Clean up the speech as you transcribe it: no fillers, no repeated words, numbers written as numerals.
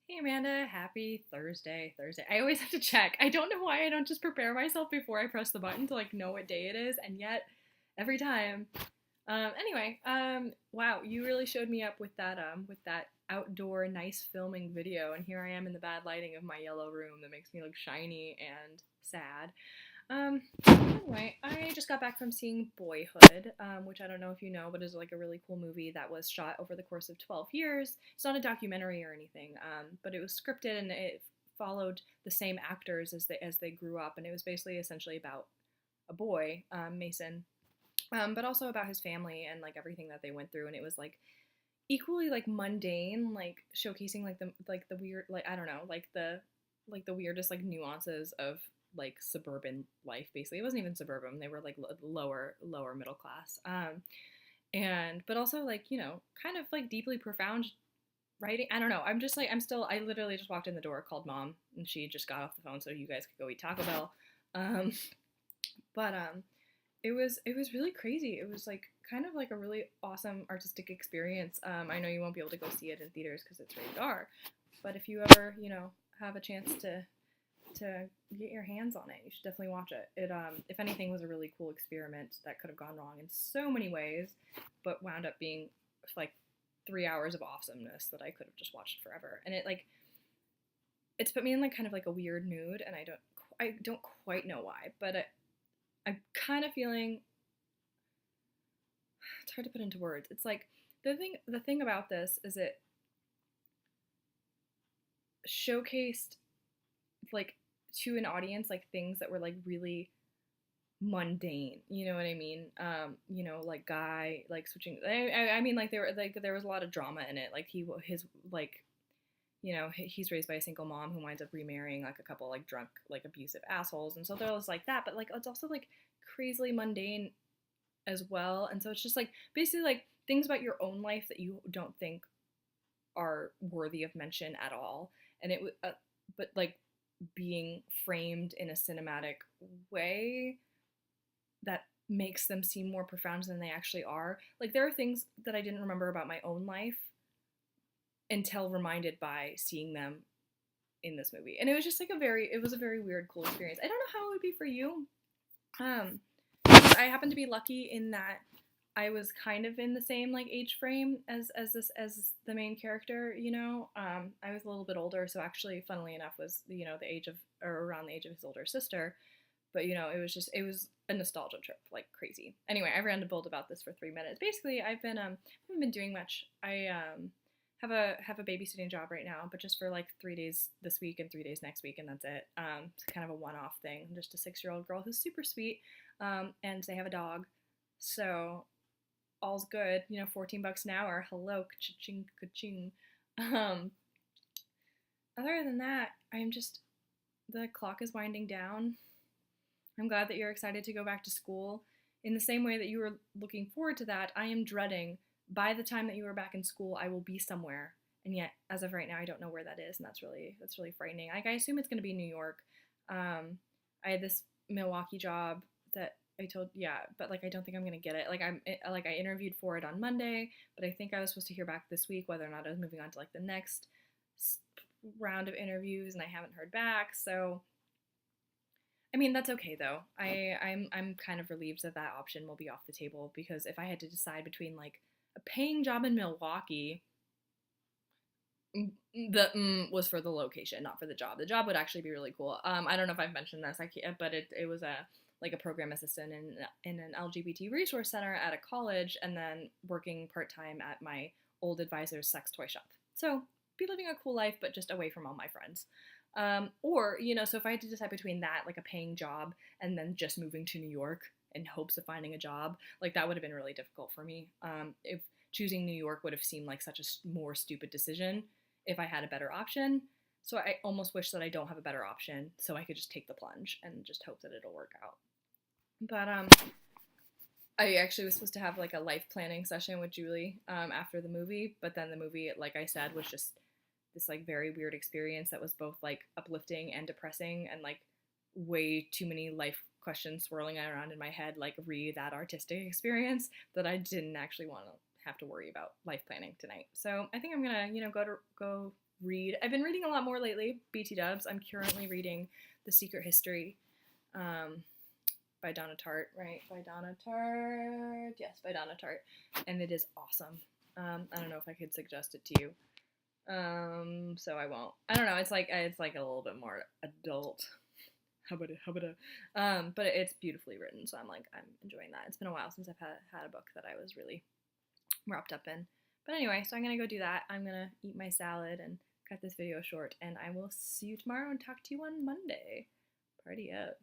Hey Amanda, happy Thursday. I always have to check. I don't know why I don't just prepare myself before I press the button to know what day it is, and yet every time. Wow, you really showed me up with that outdoor nice filming video, and here I am in the bad lighting of my yellow room that makes me look shiny and sad. Anyway, I just got back from seeing Boyhood, which I don't know if you know, but is like a really cool movie that was shot over the course of 12 years. It's not a documentary or anything, but it was scripted and it followed the same actors as they grew up, and it was basically essentially about a boy, Mason, but also about his family and like everything that they went through, and it was like equally like mundane, like showcasing like the weird, like I don't know, like the weirdest like nuances of like suburban life. Basically, it wasn't even suburban; they were like lower middle class. And but also like kind of like deeply profound writing. I don't know. I'm just like I literally just walked in the door, called mom, and she just got off the phone so you guys could go eat Taco Bell. Um, but it was really crazy. It was like kind of like a really awesome artistic experience. I know you won't be able to go see it in theaters because it's rated R, but if you ever have a chance to get your hands on it, you should definitely watch it. It if anything was a really cool experiment that could have gone wrong in so many ways, but wound up being like 3 hours of awesomeness that I could have just watched forever. And it's put me in like kind of like a weird mood, and I don't quite know why, but I'm kind of feeling it's hard to put into words. It's like the thing about this is it showcased like to an audience like things that were like really mundane. You know what I mean? Like guy like switching. I mean like there was a lot of drama in it. Like his like he's raised by a single mom who winds up remarrying like a couple like drunk like abusive assholes, and so there was like that. But like it's also like crazily mundane as well. And so it's just like basically like things about your own life that you don't think are worthy of mention at all. And it was, but like being framed in a cinematic way that makes them seem more profound than they actually are. Like there are things that I didn't remember about my own life until reminded by seeing them in this movie. And it was a very weird, cool experience. I don't know how it would be for you. Um, I happen to be lucky in that I was kind of in the same like age frame as the main character. I was a little bit older, so actually, funnily enough, was the age of or around the age of his older sister. But it was a nostalgia trip like crazy. Anyway, I rambled about this for 3 minutes. Basically, haven't been doing much. I have a babysitting job right now, but just for like 3 days this week and 3 days next week, and that's it. It's kind of a one-off thing. I'm just a 6-year-old girl who's super sweet, and they have a dog, so all's good. 14 bucks an hour. Hello, ka-ching, ka-ching. Um, Other than that, the clock is winding down. I'm glad that you're excited to go back to school. In the same way that you were looking forward to that, I am dreading by the time that you are back in school, I will be somewhere. And yet, as of right now, I don't know where that is, and that's really frightening. Like I assume it's going to be New York. I had this Milwaukee job that I told, yeah, but like I don't think I'm gonna get it. I interviewed for it on Monday, but I think I was supposed to hear back this week whether or not I was moving on to like the next round of interviews, and I haven't heard back. So I mean, that's okay though. I'm kind of relieved that that option will be off the table, because if I had to decide between like a paying job in Milwaukee, the was for the location, not for the job. The job would actually be really cool. I don't know if I've mentioned this, I can't, but it was a like a program assistant in an LGBT resource center at a college, and then working part time at my old advisor's sex toy shop. So be living a cool life, but just away from all my friends. So if I had to decide between that, like a paying job, and then just moving to New York in hopes of finding a job, like that would have been really difficult for me. If choosing New York would have seemed like such a more stupid decision if I had a better option. So I almost wish that I don't have a better option, so I could just take the plunge and just hope that it'll work out. But I actually was supposed to have like a life planning session with Julie after the movie, but then the movie, like I said, was just this like very weird experience that was both like uplifting and depressing, and like way too many life questions swirling around in my head, like that artistic experience, that I didn't actually want to have to worry about life planning tonight. So I think I'm gonna, go read. I've been reading a lot more lately, BT dubs. I'm currently reading The Secret History by Donna Tartt, right? By Donna Tartt. Yes, by Donna Tartt. And it is awesome. I don't know if I could suggest it to you. So I won't. I don't know. It's like a little bit more adult. But it's beautifully written, so I'm enjoying that. It's been a while since I've had a book that I was really wrapped up in. But anyway, so I'm gonna go do that. I'm gonna eat my salad and cut this video short, and I will see you tomorrow and talk to you on Monday. Party up.